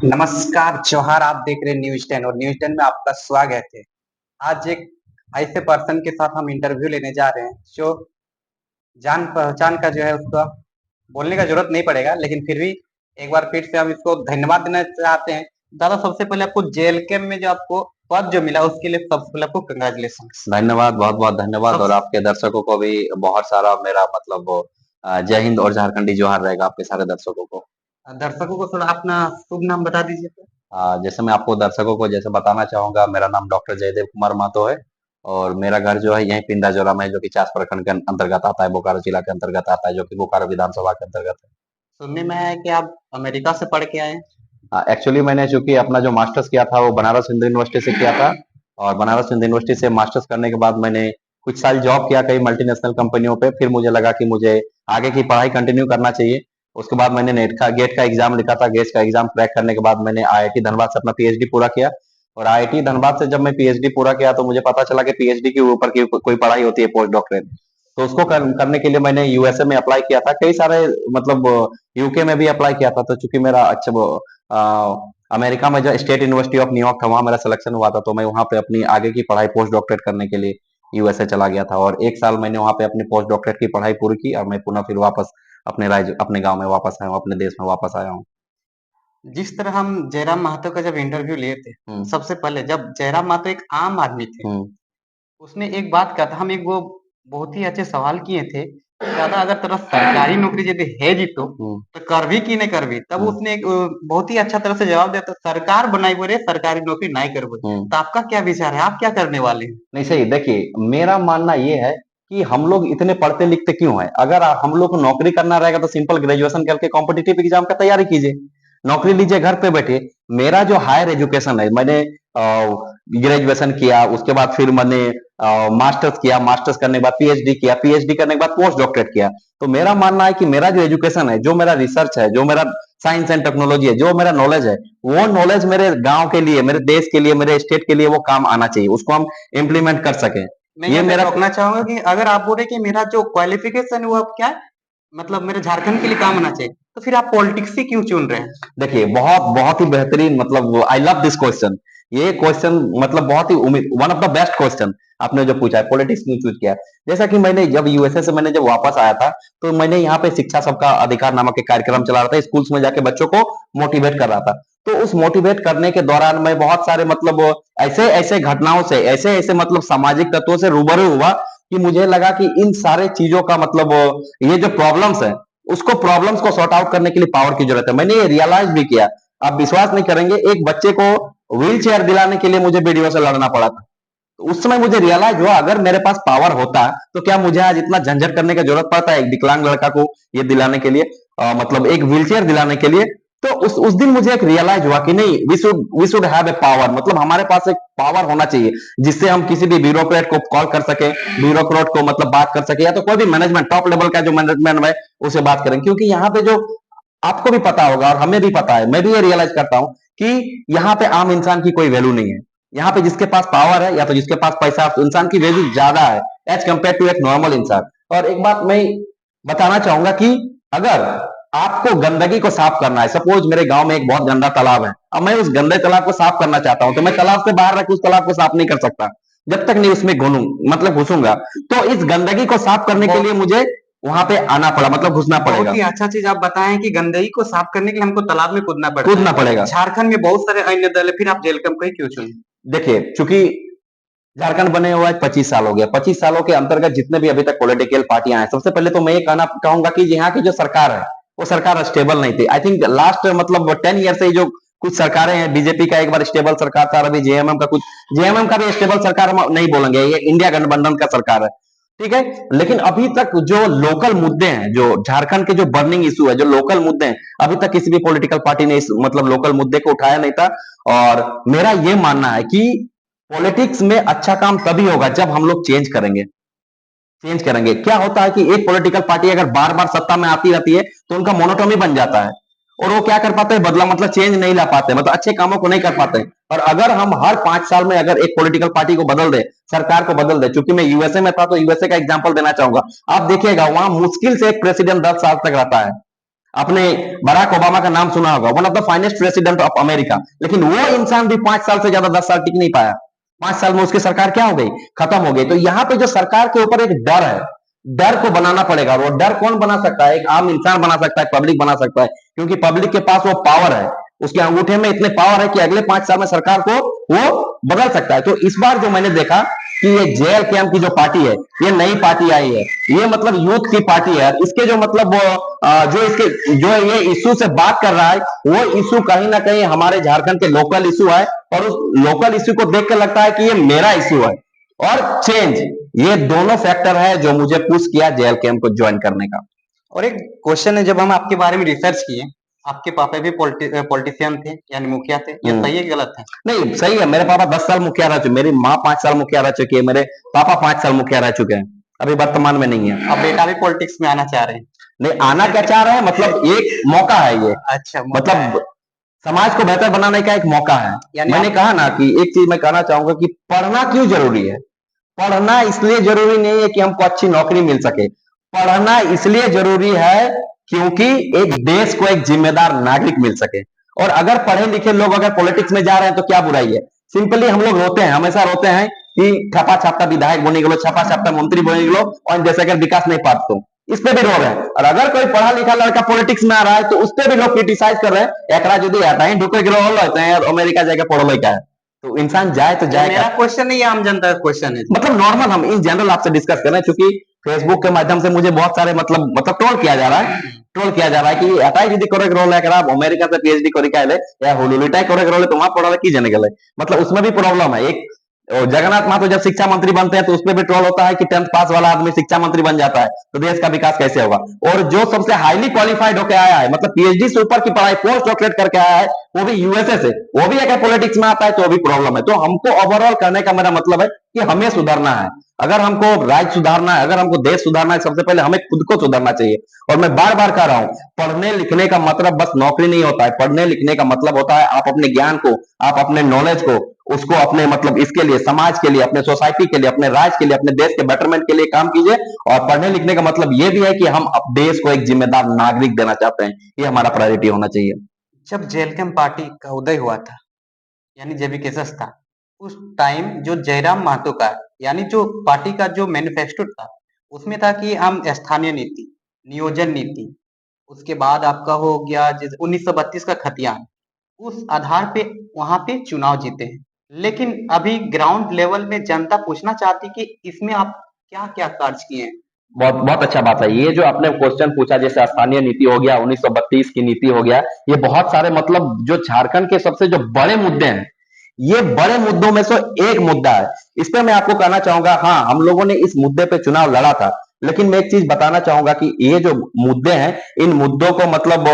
नमस्कार चौहान, आप देख रहे हैं न्यूज 10 और न्यूज 10 में आपका स्वागत है। आज एक ऐसे पर्सन के साथ हम इंटरव्यू लेने जा रहे हैं जो जान पहचान का जो है उसका बोलने का जरूरत नहीं पड़ेगा, लेकिन फिर भी एक बार फिर से हम इसको धन्यवाद देना चाहते हैं। दादा, सबसे पहले आपको जेल कैम्प में जो आपको पद जो मिला उसके लिए सबसे पहले आपको कंग्रेचुलेशन। धन्यवाद, बहुत-बहुत धन्यवाद और आपके दर्शकों को भी बहुत सारा मेरा मतलब जय हिंद और झारखंडी जोहार रहेगा आपके सारे दर्शकों को। दर्शकों को थोड़ा अपना शुभ नाम बता दीजिए। जैसे मैं आपको दर्शकों को जैसे बताना चाहूँगा, मेरा नाम डॉक्टर जयदेव कुमार महतो है और मेरा घर जो है यहीं पिंडाजोरा में है, जो कि चास प्रखंड के अंतर्गत आता है, बोकारो जिला के अंतर्गत आता है, जो कि बोकारो विधानसभा के अंतर्गत है। सुनने में आया है कि आप अमेरिका से पढ़ के आए हैं। एक्चुअली मैंने चूंकि अपना जो मास्टर्स किया था वो बनारस हिंदू यूनिवर्सिटी से किया था और बनारस हिंदू यूनिवर्सिटी से मास्टर्स करने के बाद मैंने कुछ साल जॉब किया कई मल्टीनेशनल कंपनियों पे। फिर मुझे लगा कि मुझे आगे की पढ़ाई कंटिन्यू करना चाहिए। उसके बाद मैंने नेट का गेट का एग्जाम लिखा था। गेट का एग्जाम क्रैक करने के बाद मैंने आईआईटी धनबाद से अपना पीएचडी पूरा किया और आईआईटी धनबाद से जब मैं पीएचडी पूरा किया तो मुझे पता चला कि पीएचडी के ऊपर की कोई पढ़ाई होती है, पोस्ट डॉक्टरेट। तो उसको करने के लिए मैंने यूएसए में अप्लाई किया था, कई सारे मतलब यूके में भी अप्लाई किया था। तो चूंकि मेरा अच्छा अमेरिका में जो स्टेट यूनिवर्सिटी ऑफ न्यूयॉर्क था वहां मेरा सिलेक्शन हुआ था, तो मैं वहां पे अपनी आगे की पढ़ाई पोस्ट डॉक्टरेट करने के लिए यूएसए चला गया था और एक साल मैंने वहां पे अपनी पोस्ट डॉक्टरेट की पढ़ाई पूरी की और मैं पुनः फिर वापस अपने राज्य अपने गांव में वापस आया हूँ, अपने देश में वापस आया हूँ। जिस तरह हम जयराम महतो का जब इंटरव्यू लिए थे, सबसे पहले जब जयराम महतो एक आम आदमी थे, उसने एक बात कहा था, हम एक वो बहुत ही अच्छे सवाल किए थे कि दादा, अगर तेरा सरकारी नौकरी यदि है जी तो कर भी कि नहीं कर भी। तब उसने एक बहुत ही अच्छा तरह से जवाब दिया था, सरकार बनाई बोले सरकारी नौकरी नहीं कर बोले। तो आपका क्या विचार है, आप क्या करने वाले हैं? नहीं, सही देखिए, मेरा मानना ये है कि हम लोग इतने पढ़ते लिखते क्यों हैं? अगर हम लोग को नौकरी करना रहेगा तो सिंपल ग्रेजुएशन करके कॉम्पिटिटिव एग्जाम का तैयारी कीजिए, नौकरी लीजिए, घर पे बैठिए। मेरा जो हायर एजुकेशन है, मैंने ग्रेजुएशन किया, उसके बाद फिर मैंने मास्टर्स किया, मास्टर्स करने के बाद पीएचडी किया, पीएचडी करने के बाद पोस्ट डॉक्टरेट किया। तो मेरा मानना है कि मेरा जो एजुकेशन है, जो मेरा रिसर्च है, जो मेरा साइंस एंड टेक्नोलॉजी है, जो मेरा नॉलेज है, वो नॉलेज मेरे गांव के लिए, मेरे देश के लिए, मेरे स्टेट के लिए वो काम आना चाहिए, उसको हम इम्प्लीमेंट कर सकें। मैं ये यहाँ पे मेरा रोकना चाहूंगा कि अगर आप बोले कि मेरा जो क्वालिफिकेशन है वो अब क्या है, मतलब मेरे झारखंड के लिए काम होना चाहिए, तो फिर आप पॉलिटिक्स ही क्यों चुन रहे हैं? देखिए, बहुत बहुत ही बेहतरीन, मतलब आई लव दिस क्वेश्चन। ये क्वेश्चन मतलब बहुत ही one of the best question आपने जो पूछा है, पॉलिटिक्स क्यों चूज किया। जैसा कि मैंने जब यूएसए से मैंने जब वापस आया था तो मैंने यहाँ पे शिक्षा सबका अधिकार नामक एक कार्यक्रम चला रहा था, स्कूल्स में जाके बच्चों को मोटिवेट कर रहा था। तो उस मोटिवेट करने के दौरान मैं बहुत सारे मतलब ऐसे ऐसे घटनाओं से, ऐसे ऐसे मतलब सामाजिक तत्वों से रूबरू हुआ कि मुझे लगा कि इन सारे चीजों का मतलब ये जो प्रॉब्लम्स है, उसको प्रॉब्लम्स को सॉर्ट आउट करने के लिए पावर की जरूरत है। मैंने ये रियलाइज भी किया। आप विश्वास नहीं करेंगे, एक बच्चे को व्हील चेयर दिलाने के लिए मुझे वीडियो से लड़ना पड़ा था। तो उस समय मुझे रियलाइज हुआ, अगर मेरे पास पावर होता तो क्या मुझे आज इतना झंझट करने की जरूरत पड़ता है एक विकलांग लड़का को ये दिलाने के लिए, मतलब एक व्हील चेयर दिलाने के लिए। तो उस दिन मुझे एक रियलाइज हुआ कि नहीं, we should have a power, मतलब हमारे पास एक पावर होना चाहिए जिससे हम किसी भी ब्यूरोक्रेट को कॉल कर सके, ब्यूरोक्रेट को मतलब बात कर सके, या तो कोई भी मैनेजमेंट टॉप लेवल का जो मैनेजमेंट है उसे बात करें। क्योंकि यहाँ पे जो आपको भी पता होगा और हमें भी पता है, मैं भी ये रियलाइज करता हूं कि यहाँ पे आम इंसान की कोई वैल्यू नहीं है। यहाँ पे जिसके पास पावर है या तो जिसके पास पैसा है, इंसान की वैल्यू ज्यादा है एज कम्पेयर टू एक नॉर्मल इंसान। और एक बात मैं बताना चाहूंगा कि अगर आपको गंदगी को साफ करना है, सपोज मेरे गांव में एक बहुत गंदा तालाब है, अब मैं उस गंदे तालाब को साफ करना चाहता हूं, तो मैं तालाब से बाहर रख उस तालाब को साफ नहीं कर सकता जब तक नहीं उसमें घुनूं, मतलब घुसूंगा। तो इस गंदगी को साफ करने के लिए मुझे वहां पे आना पड़ा, मतलब घुसना पड़ेगा। बहुत ही अच्छा चीज आप बताएं कि गंदगी को साफ करने के लिए हमको तालाब में कूदना पड़ता कूदना पड़ेगा। है। झारखंड में बहुत सारे अन्य दल है, फिर आप जेल कैंप को ही क्यों चुने? देखिए, चूंकि झारखंड बने हुआ है 25 साल हो गया, 25 सालों के अंतर्गत जितने भी अभी तक पॉलिटिकल पार्टियां हैं, सबसे पहले तो मैं ये कहना कहूंगा कि यहाँ की जो सरकार है वो सरकार स्टेबल नहीं थी। आई थिंक लास्ट मतलब 10 ईयर से जो कुछ सरकारें हैं, बीजेपी का एक बार स्टेबल सरकार था, अभी जेएमएम का कुछ, जेएमएम का भी स्टेबल सरकार हम नहीं बोलेंगे, ये इंडिया गठबंधन का सरकार है, ठीक है। लेकिन अभी तक जो लोकल मुद्दे हैं, जो झारखंड के जो बर्निंग इशू है, जो लोकल मुद्दे हैं, अभी तक किसी भी पॉलिटिकल पार्टी ने इस मतलब लोकल मुद्दे को उठाया नहीं था। और मेरा ये मानना है कि पॉलिटिक्स में अच्छा काम तभी होगा जब हम लोग चेंज करेंगे। क्या होता है कि एक पॉलिटिकल पार्टी अगर बार बार सत्ता में आती रहती है तो उनका मोनोटोमी बन जाता है और वो क्या कर पाते हैं, बदला मतलब चेंज नहीं ला पाते, मतलब अच्छे कामों को नहीं कर पाते। और अगर हम हर 5 साल में अगर एक पॉलिटिकल पार्टी को बदल दे, सरकार को बदल दे, चूंकि मैं यूएसए में था तो यूएसए का एग्जांपल देना चाहूंगा, आप देखिएगा वहां मुश्किल से एक प्रेसिडेंट 10 साल तक रहता है। आपने बराक ओबामा का नाम सुना होगा, one of the finest president of America, लेकिन वो इंसान भी 5 साल से ज्यादा 10 साल टिक नहीं पाया। 5 साल में उसकी सरकार क्या हो गई, खत्म हो गई। तो यहाँ पे जो सरकार के ऊपर एक डर है, डर को बनाना पड़ेगा। और वो डर कौन बना सकता है, एक आम इंसान बना सकता है, पब्लिक बना सकता है, क्योंकि पब्लिक के पास वो पावर है, उसके अंगूठे में इतने पावर है कि अगले 5 साल में सरकार को वो बदल सकता है। तो इस बार जो मैंने देखा कि ये जेएल कैंप की जो पार्टी है, ये नई पार्टी आई है, ये मतलब यूथ की पार्टी है। इसके जो मतलब जो इसके जो ये इश्यू से बात कर रहा है, वो इश्यू कहीं ना कहीं हमारे झारखंड के लोकल इश्यू है, और उस लोकल इश्यू को देख कर लगता है कि ये मेरा इश्यू है। और चेंज, ये दोनों फैक्टर है जो मुझे पुश किया जेएल कैंप को ज्वाइन करने का। और एक क्वेश्चन है, जब हम आपके बारे में रिसर्च किए, आपके पापा भी पॉलिटिशियन थे, यानी मुखिया थे, ये सही है कि गलत है? नहीं, सही है। मेरे पापा 10 साल मुखिया रह चुके, मेरी माँ 5 साल मुखिया रह चुकी है, मेरे पापा 5 साल मुखिया रह चुके हैं, अभी वर्तमान में नहीं है। अब बेटा भी पॉलिटिक्स में आना चाह रहे हैं? नहीं, आना क्या चाह रहे हैं, मतलब एक मौका है ये। अच्छा, मतलब समाज को बेहतर बनाने का एक मौका है। यानी मैंने कहा ना कि एक चीज मैं कहना चाहूंगा कि पढ़ना क्यों जरूरी है। पढ़ना इसलिए जरूरी नहीं है कि हमको अच्छी नौकरी मिल सके, पढ़ना इसलिए जरूरी है क्योंकि एक देश को एक जिम्मेदार नागरिक मिल सके। और अगर पढ़े लिखे लोग अगर पॉलिटिक्स में जा रहे हैं तो क्या बुराई है। सिंपली हम लोग रोते हैं, हमेशा रोते हैं कि छपा छापता विधायक बने गलो, छपा छापता मंत्री बने गलो, और जैसे अगर विकास नहीं पाते, इस पे भी रो रहे हैं। और अगर कोई पढ़ा लिखा लड़का पॉलिटिक्स में आ रहा है तो उस पे भी लोग क्रिटिसाइज कर रहे हैं, एकरा यदि आता है ढुके गिरो लेते हैं, अमेरिका जाके पढ़ो लड़का है, तो इंसान जाए तो जाए। मेरा क्वेश्चन नहीं, आम जनता का क्वेश्चन है, मतलब नॉर्मल हम इन जनरल आपसे डिस्कस कर रहे हैं, क्योंकि फेसबुक के माध्यम से मुझे बहुत सारे मतलब ट्रोल किया जा रहा है, ट्रोल किया जा रहा है कि एटाई यदि करे रोल है, अमेरिका से पीएचडी करे काले या होलुलिटाई करे रोल तो वहां पढ़ा की जाने गए। मतलब उसमें भी प्रॉब्लम है। एक जगन्नाथ महतो जब शिक्षा मंत्री बनते हैं तो उसमें भी ट्रोल होता है कि 10th पास वाला आदमी शिक्षा मंत्री बन जाता है तो देश का विकास कैसे होगा। और जो सबसे हाईली क्वालिफाइड होकर आया है, मतलब पीएचडी से ऊपर की पढ़ाई पोस्ट डॉक्टरेट करके आया है, वो भी यूएसए से, वो भी अगर पॉलिटिक्स में आता है तो वो भी प्रॉब्लम है। तो हमको ओवरऑल करने का मेरा मतलब है कि हमें सुधरना है। अगर हमको राज्य सुधारना है, अगर हमको देश सुधारना है, सबसे पहले हमें खुद को सुधारना चाहिए। और मैं बार बार कह रहा हूं, पढ़ने लिखने का मतलब बस नौकरी नहीं होता है। पढ़ने लिखने का मतलब होता है आप अपने ज्ञान को, आप अपने नॉलेज को, उसको अपने मतलब इसके लिए, समाज के लिए, अपने सोसाइटी के लिए, अपने राज्य के लिए, अपने देश के बेटरमेंट के लिए काम कीजिए। और पढ़ने लिखने का मतलब यह भी है कि हम देश को एक जिम्मेदार नागरिक देना चाहते हैं, ये हमारा प्रायोरिटी होना चाहिए। जब जेएलकेएम पार्टी का उदय हुआ था, यानी जेबी केसस था, उस टाइम जो जयराम महतो का, यानी जो पार्टी का जो मैनिफेस्टो था, उसमें था कि हम स्थानीय नीति, नियोजन नीति, उसके बाद आपका हो गया 1932 का खतियान, उस आधार पे वहां पे चुनाव जीते हैं। लेकिन अभी ग्राउंड लेवल में जनता पूछना चाहती कि इसमें आप क्या क्या कार्य किए हैं। बहुत बहुत अच्छा बात है। ये जो आपने क्वेश्चन पूछा, जैसे स्थानीय नीति हो गया, 1932 की नीति हो गया, ये बहुत सारे मतलब जो झारखंड के सबसे जो बड़े मुद्दे हैं, ये बड़े मुद्दों में से एक मुद्दा है। इस पे मैं आपको कहना चाहूंगा, हाँ हम लोगों ने इस मुद्दे पे चुनाव लड़ा था, लेकिन मैं एक चीज बताना चाहूंगा कि ये जो मुद्दे हैं, इन मुद्दों को मतलब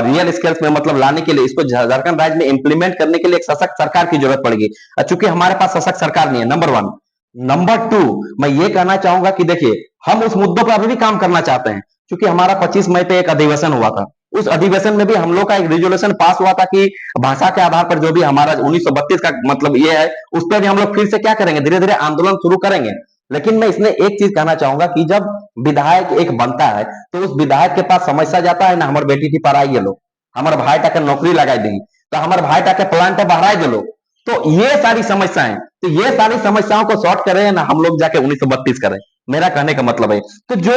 रियल स्केल्स में मतलब लाने के लिए, इसको झारखंड राज्य में इंप्लीमेंट करने के लिए एक सशक्त सरकार की जरूरत पड़ेगी। चूंकि हमारे पास सशक्त सरकार नहीं है, नंबर 1। नंबर 2, मैं ये कहना चाहूंगा कि देखिए, हम उस मुद्दों पर अभी भी काम करना चाहते हैं, क्योंकि हमारा 25 मई पे एक अधिवेशन हुआ था। उस अधिवेशन में भी हम लोग का एक रिजोल्यूशन पास हुआ था कि भाषा के आधार पर जो भी हमारा 1932 का मतलब ये है, उस पर भी हम लोग फिर से क्या करेंगे, धीरे धीरे आंदोलन शुरू करेंगे। लेकिन मैं इसमें एक चीज कहना चाहूंगा कि जब विधायक एक बनता है तो उस विधायक के पास समस्या जाता है ना, हमारे बेटी थी पढ़ाई ये लोग, हमारे भाई टाके नौकरी लगाई देंगे, तो हमारे भाई टाके प्लांट बढ़ाई दे लो। तो ये सारी समस्याएं, तो ये सारी समस्याओं को सॉर्ट करें ना हम लोग जाके 1932 करें, मेरा कहने का मतलब है। तो जो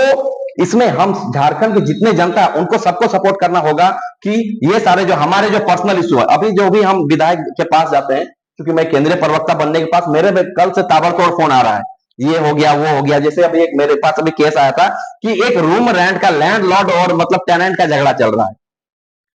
इसमें हम झारखंड के जितने जनता उनको सबको सपोर्ट करना होगा कि ये सारे जो हमारे जो पर्सनल इश्यू है, अभी जो भी हम विधायक के पास जाते हैं, क्योंकि मैं केंद्रीय प्रवक्ता बनने के पास मेरे कल से ताबड़तोड़ फोन आ रहा है, ये हो गया वो हो गया। जैसे अभी एक मेरे पास अभी केस आया था कि एक रूम रेंट का लैंडलॉर्ड और मतलब टेनेंट का झगड़ा चल रहा है,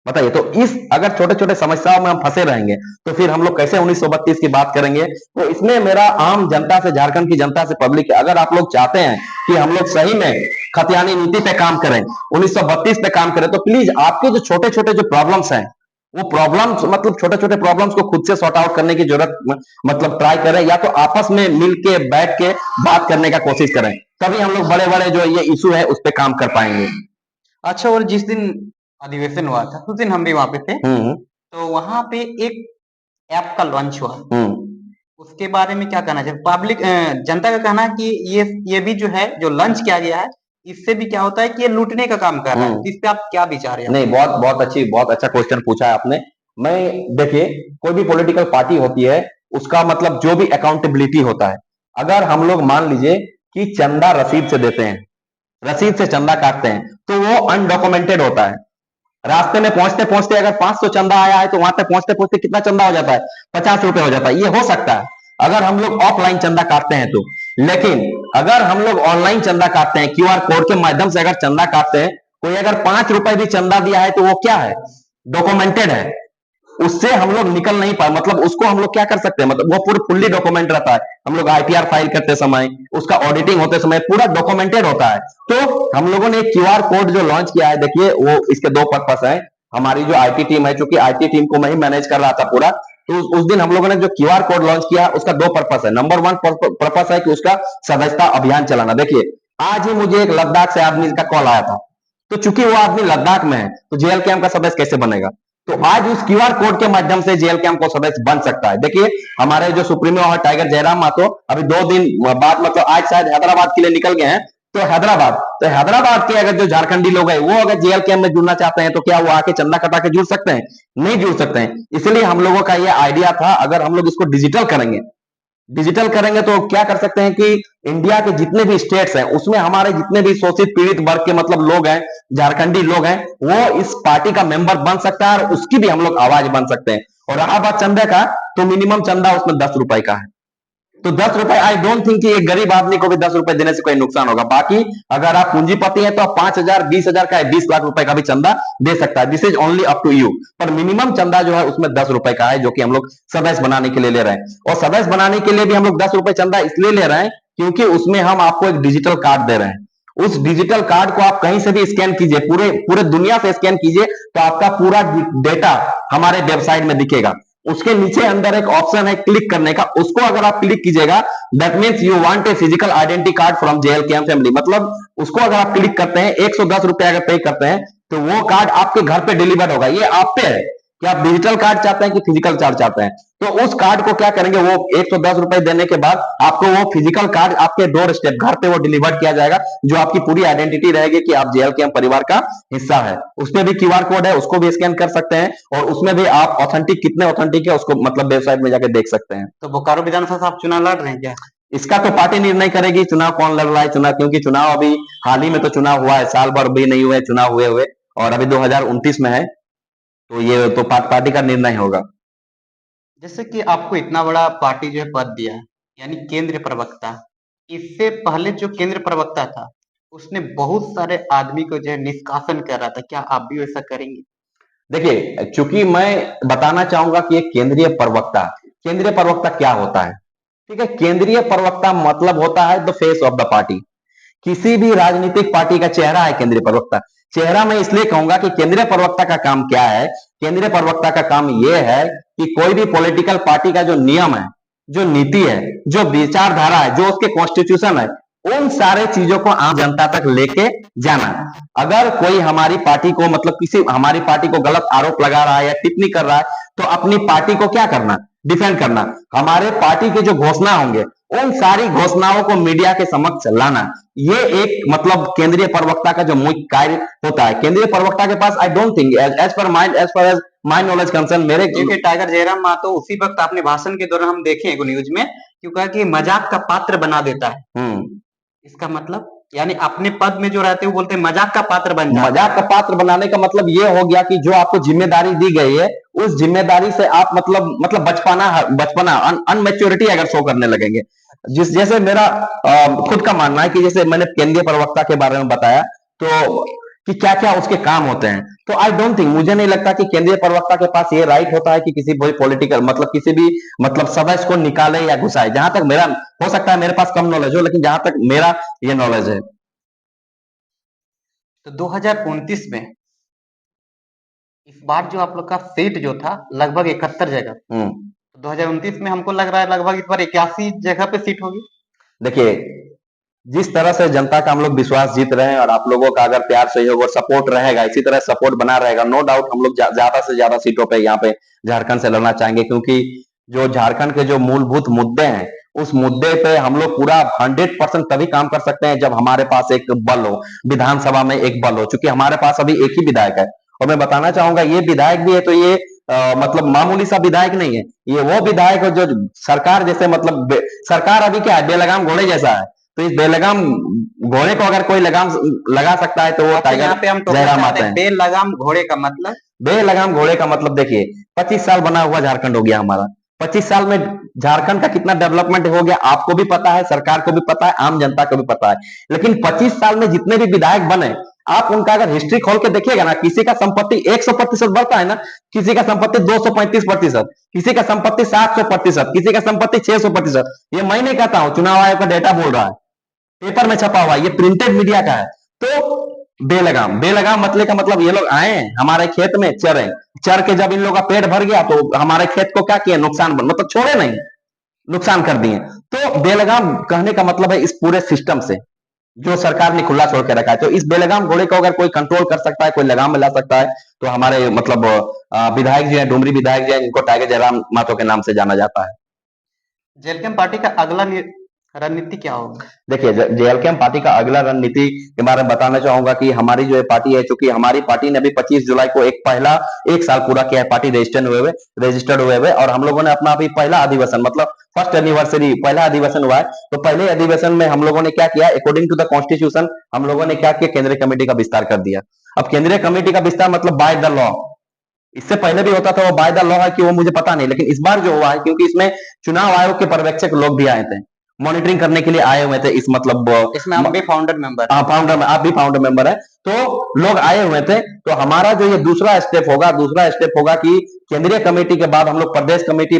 बताइए। तो इस अगर छोटे छोटे समस्याओं में हम फंसे रहेंगे तो फिर हम लोग कैसे 1932 की बात करेंगे। तो इसमें मेरा आम जनता से, झारखंड की जनता से, पब्लिक, अगर आप लोग चाहते हैं कि हम लोग सही में खतियानी नीति पे काम करें, 1932 पे काम करें, तो प्लीज आपके जो छोटे छोटे जो प्रॉब्लम्स हैं, वो प्रॉब्लम्स मतलब छोटे छोटे प्रॉब्लम्स को खुद से सॉर्ट आउट करने की जरूरत मतलब ट्राई करें, या तो आपस में मिल के बैठ के बात करने का कोशिश करें, तभी हम लोग बड़े बड़े जो ये इशू है उस पर काम कर पाएंगे। अच्छा, और जिस दिन अधिवेशन हुआ था उस दिन हम भी वहां पे थे, तो वहां पे एक ऐप का लॉन्च हुआ, उसके बारे में क्या कहना चाहिए? पब्लिक जनता का कहना है कि ये भी जो है जो लॉन्च किया गया है, इससे भी क्या होता है कि ये लूटने का काम कर रहा है। इस पे आप क्या विचार है? नहीं, बहुत अच्छा क्वेश्चन पूछा है आपने। मैं देखिए, कोई भी पॉलिटिकल पार्टी होती है, उसका मतलब जो भी अकाउंटेबिलिटी होता है। अगर हम लोग मान लीजिए कि चंदा रसीद से देते हैं, रसीद से चंदा काटते हैं, तो वो अनडॉक्यूमेंटेड होता है। रास्ते में पहुंचते पहुंचते अगर 500 चंदा आया है, तो वहां तक पहुंचते पहुंचते कितना चंदा हो जाता है? 50 रुपए हो जाता है। ये हो सकता है अगर हम लोग ऑफलाइन चंदा काटते हैं तो। लेकिन अगर हम लोग ऑनलाइन चंदा काटते हैं, क्यूआर कोड के माध्यम से अगर चंदा काटते हैं, कोई अगर 5 रुपए भी चंदा दिया है, तो वो क्या है? डॉक्यूमेंटेड है। उससे हम लोग निकल नहीं पाए, मतलब उसको हम लोग क्या कर सकते हैं, मतलब वो पूरी फुल्ली डॉक्यूमेंट रहता है। हम लोग आईटीआर फाइल करते समय, उसका ऑडिटिंग होते समय पूरा डॉक्यूमेंटेड होता है। तो हम लोगों ने क्यूआर कोड जो लॉन्च किया है, देखिए वो इसके दो पर्पस है। हमारी जो आईटी टीम है, चूंकि आईटी टीम को मैं ही मैनेज कर रहा था पूरा, तो उस दिन हम लोगों ने जो क्यूआर कोड लॉन्च किया, उसका दो पर्पस है। नंबर वन पर्पस है कि उसका सदस्यता अभियान चलाना। देखिए, आज ही मुझे एक लद्दाख से आदमी का कॉल आया था, तो चूंकि वो आदमी लद्दाख में है, तो जेएल कैंप का सदस्य कैसे बनेगा? तो आज उस क्यूआर कोड के माध्यम से जेएल कैंप को सदस्य बन सकता है। देखिए, हमारे जो सुप्रीमो है टाइगर जयराम मातो, अभी 2 दिन बाद, मतलब आज शायद हैदराबाद के लिए निकल गए हैं। तो हैदराबाद के अगर जो झारखंडी लोग हैं, वो अगर जेएल कैंप में जुड़ना चाहते हैं, तो क्या वो आके चंदा कटा के जुड़ सकते हैं? नहीं जुड़ सकते हैं। इसलिए हम लोगों का ये आइडिया था, अगर हम लोग इसको डिजिटल करेंगे तो क्या कर सकते हैं कि इंडिया के जितने भी स्टेट्स हैं, उसमें हमारे जितने भी शोषित पीड़ित वर्ग के मतलब लोग हैं, झारखंडी लोग हैं, वो इस पार्टी का मेंबर बन सकता है और उसकी भी हम लोग आवाज बन सकते हैं। और रहा बात चंदे का, तो मिनिमम चंदा उसमें 10 रुपए का है। तो 10 रुपए, आई डोंट थिंक कि एक गरीब आदमी को भी 10 रुपए देने से कोई नुकसान होगा। बाकी अगर आप पूंजीपति हैं, तो आप 5,000, 20,000 का, 20 लाख रुपए का भी चंदा दे सकता है। This is only up to you. पर मिनिमम चंदा जो है उसमें 10 रुपए का है, जो कि हम लोग सदस्य बनाने के लिए ले रहे हैं। और सदस्य बनाने के लिए भी हम लोग 10 रुपए चंदा इसलिए ले रहे हैं, क्योंकि उसमें हम आपको एक डिजिटल कार्ड दे रहे हैं। उस डिजिटल कार्ड को आप कहीं से भी स्कैन कीजिए, पूरे पूरे दुनिया से स्कैन कीजिए, तो आपका पूरा डेटा हमारे वेबसाइट में दिखेगा। उसके नीचे अंदर एक ऑप्शन है क्लिक करने का, उसको अगर आप क्लिक कीजिएगा, that means you want a physical identity card from JL camp family. मतलब उसको अगर आप क्लिक करते हैं, 110 रुपए अगर पे करते हैं, तो वो कार्ड आपके घर पे डिलीवर होगा। ये आप पे है कि आप डिजिटल कार्ड चाहते हैं कि फिजिकल कार्ड चाहते हैं। तो उस कार्ड को क्या करेंगे, वो 110 रुपए देने के बाद आपको वो फिजिकल कार्ड आपके डोर स्टेप घर पे वो डिलीवर किया जाएगा, जो आपकी पूरी आइडेंटिटी रहेगी कि आप जेएल कैंप परिवार का हिस्सा है। उसमें भी क्यूआर कोड है, उसको भी स्कैन कर सकते हैं, और उसमें भी आप ऑथेंटिक कितने ऑथेंटिक है उसको मतलब वेबसाइट में जाके देख सकते हैं। तो बोकारो विधानसभा से आप चुनाव लड़ रहे हैं क्या? इसका तो पार्टी निर्णय करेगी चुनाव कौन लड़ रहा है। चुनाव, क्योंकि चुनाव अभी हाल ही में तो चुनाव हुआ है, साल भर भी नहीं हुए चुनाव हुए हुए, और अभी 2029 में है, तो ये तो पार्टी का निर्णय होगा। जैसे कि आपको इतना बड़ा पार्टी जो है पद दिया है, यानी केंद्रीय प्रवक्ता। इससे पहले जो केंद्रीय प्रवक्ता था, उसने बहुत सारे आदमी को जो है निष्कासन कर रहा था। क्या आप भी वैसा करेंगे? देखिए, चूंकि मैं बताना चाहूंगा कि एक केंद्रीय प्रवक्ता क्या होता है। ठीक है, केंद्रीय प्रवक्ता मतलब होता है the face of the party. किसी भी राजनीतिक पार्टी का चेहरा है केंद्रीय प्रवक्ता। चेहरा मैं इसलिए कहूंगा कि केंद्रीय प्रवक्ता का काम क्या है। केंद्रीय प्रवक्ता का काम यह है कि कोई भी पॉलिटिकल पार्टी का जो नियम है, जो नीति है, जो विचारधारा है, जो उसके कॉन्स्टिट्यूशन है, उन सारे चीजों को आम जनता तक लेके जाना। अगर कोई हमारी पार्टी को मतलब किसी हमारी पार्टी को गलत आरोप लगा रहा है या टिप्पणी कर रहा है, तो अपनी पार्टी को क्या करना, डिफेंड करना। हमारे पार्टी के जो घोषणा होंगे, उन सारी घोषणाओं को मीडिया के समक्ष लाना। ये एक मतलब केंद्रीय प्रवक्ता का जो मुख्य कार्य होता है। केंद्रीय प्रवक्ता के पास I don't think as per my knowledge concern, मेरे देखिए टाइगर जयराम मातो उसी वक्त आपने भाषण के दौरान हम देखे एक न्यूज में, क्योंकि मजाक का पात्र बना देता है। इसका मतलब यानी अपने पद में जो रहते हैं वो बोलते हैं मजाक का पात्र बन जाए। मजाक का पात्र बनाने का मतलब ये हो गया कि जो आपको जिम्मेदारी दी गई है, उस जिम्मेदारी से आप मतलब बचपना अनमेच्योरिटी अगर शो करने लगेंगे। जैसे मेरा खुद का मानना है कि जैसे मैंने केंद्रीय प्रवक्ता के बारे में बताया, तो कि क्या क्या उसके काम होते हैं, तो आई डोंट थिंक, मुझे नहीं लगता कि केंद्रीय प्रवक्ता के पास ये राइट होता है कि किसी भी पॉलिटिकल मतलब किसी भी मतलब सदस्य को निकाले या घुसाए। जहां तक मेरा, हो सकता है मेरे पास कम नॉलेज हो, लेकिन जहां तक मेरा ये नॉलेज है। तो 2029 में इस बार जो आप लोग का सीट जो था लगभग 71 जगह, तो 2029 में हमको लग रहा है लगभग इस बार 81 जगह पे सीट होगी। देखिए, जिस तरह से जनता का हम लोग विश्वास जीत रहे हैं, और आप लोगों का अगर प्यार सहयोग और सपोर्ट रहेगा, इसी तरह सपोर्ट बना रहेगा, नो डाउट हम लोग ज्यादा से ज्यादा सीटों पे यहाँ पे झारखंड से लड़ना चाहेंगे। क्योंकि जो झारखंड के जो मूलभूत मुद्दे हैं, उस मुद्दे पे हम लोग पूरा 100% तभी काम कर सकते हैं जब हमारे पास एक बल हो, विधानसभा में एक बल हो। चूंकि हमारे पास अभी एक ही विधायक है, और मैं बताना चाहूंगा ये विधायक भी है तो ये मतलब मामूली सा विधायक नहीं है, ये वो विधायक है जो सरकार जैसे मतलब सरकार अभी क्या है, बेलगाम घोड़े जैसा है। तो इस बेलगाम घोड़े को अगर कोई लगाम लगा सकता है तो वो टाइगर यहाँ पे हम जयराम माता है। बेलगाम घोड़े का मतलब, बेलगाम घोड़े का मतलब देखिए, 25 साल बना हुआ झारखंड हो गया हमारा। 25 साल में झारखंड का कितना डेवलपमेंट हो गया आपको भी पता है, सरकार को भी पता है, आम जनता को भी पता है। लेकिन 25 साल में जितने भी विधायक बने, आप उनका अगर हिस्ट्री खोल के देखिएगा ना, किसी का संपत्ति 100% बढ़ता है ना, किसी का संपत्ति 235%, किसी का संपत्ति 700%, किसी का संपत्ति 600%। ये मैं नहीं कहता हूं, चुनाव आयोग का डेटा बोल रहा है, पेपर में छपा हुआ है, ये प्रिंटेड मीडिया का है। तो बेलगाम, बेलगाम मतलब का मतलब ये लोग आए हमारे खेत में चरे, चर के जब इन लोगों का पेट भर गया तो हमारे खेत को क्या किया, नुकसान, मतलब छोड़े नहीं, नुकसान कर दिए। तो बेलगाम कहने का मतलब है इस पूरे सिस्टम से जो सरकार ने खुला छोड़ के रखा है। तो इस बेलगाम घोड़े को अगर कोई कंट्रोल कर सकता है, कोई लगाम में ला सकता है, तो हमारे मतलब विधायक जी हैं, डुमरी विधायक जी हैं, जिनको टाइगर जयराम मातो के नाम से जाना जाता है। जेएलकेएम पार्टी का अगला रणनीति क्या होगा? देखिए, जेएलकेएम पार्टी का अगला रणनीति के बारे में बताना चाहूंगा कि हमारी जो पार्टी है, चूंकि हमारी पार्टी ने अभी 25 जुलाई को एक साल पूरा किया है पार्टी रजिस्टर्ड हुए हुए, और हम लोगों ने अपना अभी पहला अधिवेशन मतलब फर्स्ट एनिवर्सरी पहला अधिवेशन हुआ है। तो पहले अधिवेशन में हम लोगों ने क्या किया, अकॉर्डिंग टू द कॉन्स्टिट्यूशन हम लोगों ने क्या किया, केंद्रीय कमेटी का विस्तार कर दिया। अब केंद्रीय कमेटी का विस्तार मतलब बाय द लॉ, इससे पहले भी होता था वो बाय द लॉ है कि वो मुझे पता नहीं, लेकिन इस बार जो हुआ है, क्योंकि इसमें चुनाव आयोग के पर्यवेक्षक लोग भी आए थे, मॉनिटरिंग करने के लिए आए हुए थे, इस मतलब इसमें हम भी फाउंडर मेंबर, फाउंडर में आप भी फाउंडर मेंबर है, तो लोग आए हुए थे। तो हमारा जो ये दूसरा स्टेप होगा कि केंद्रीय कमेटी के बाद हम लोग प्रदेश कमेटी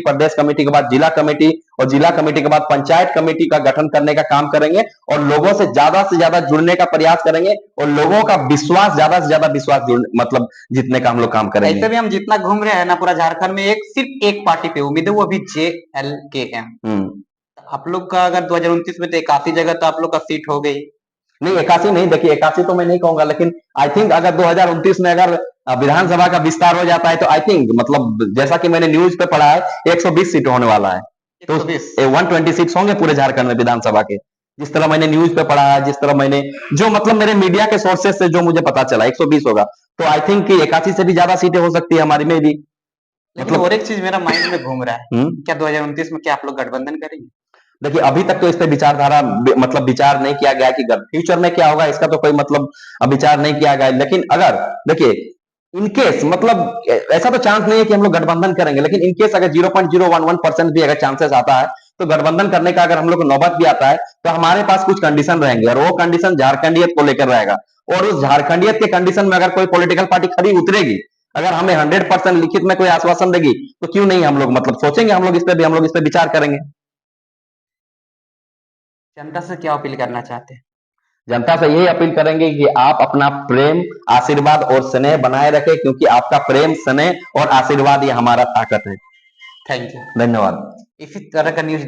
के बाद जिला कमेटी, और जिला कमेटी के बाद पंचायत कमेटी का गठन करने का काम करेंगे, और लोगों से ज्यादा जुड़ने का प्रयास करेंगे, और लोगों का विश्वास ज्यादा से ज्यादा मतलब जीतने का हम लोग काम करेंगे। ऐसे भी हम जितना घूम रहे हैं ना पूरा झारखंड में, सिर्फ एक पार्टी पे उम्मीद है, वो भी जेएलकेएम। आप लोग का अगर 2029 में तो 81 जगह तो आप लोग का सीट हो गई। नहीं 81 नहीं, देखिए 81 तो मैं नहीं कहूंगा, लेकिन आई थिंक अगर 2029 में अगर विधानसभा का विस्तार हो जाता है तो आई थिंक मतलब जैसा कि मैंने न्यूज पे पढ़ा है 120 सीट होने वाला है, तो 126 होंगे पूरे झारखंड में विधानसभा के, जिस तरह मैंने न्यूज पे पढ़ा है, जिस तरह मैंने जो मतलब मेरे मीडिया के सोर्सेज से जो मुझे पता चला 120 होगा। तो आई थिंक 81 से भी ज्यादा सीटें हो सकती है हमारी में भी। मतलब और एक चीज मेरा माइंड में घूम रहा है, क्या 2029 में क्या आप लोग गठबंधन करेंगे? देखिए अभी तक तो इस पे विचारधारा मतलब विचार नहीं किया गया कि फ्यूचर में क्या होगा, इसका तो कोई मतलब विचार नहीं किया गया। लेकिन अगर देखिए इनकेस मतलब ऐसा तो चांस नहीं है कि हम लोग गठबंधन करेंगे, लेकिन इनकेस अगर 0.011% भी अगर चांसेस आता है तो गठबंधन करने का अगर हम लोग को नौबत भी आता है तो हमारे पास कुछ कंडीशन रहेंगे, और वो कंडीशन झारखंडियत को लेकर रहेगा। और उस झारखंडियत के कंडीशन में अगर कोई पॉलिटिकल पार्टी खड़ी उतरेगी, अगर हमें 100% लिखित में कोई आश्वासन देगी, तो क्यों नहीं हम लोग मतलब सोचेंगे, हम लोग इस पे विचार करेंगे। जनता से क्या अपील करना चाहते हैं? जनता से यही अपील करेंगे कि आप अपना प्रेम, आशीर्वाद और स्नेह बनाए रखें, क्योंकि आपका प्रेम, स्नेह और आशीर्वाद ये हमारा ताकत है। थैंक यू, धन्यवाद। इसी तरह का न्यूज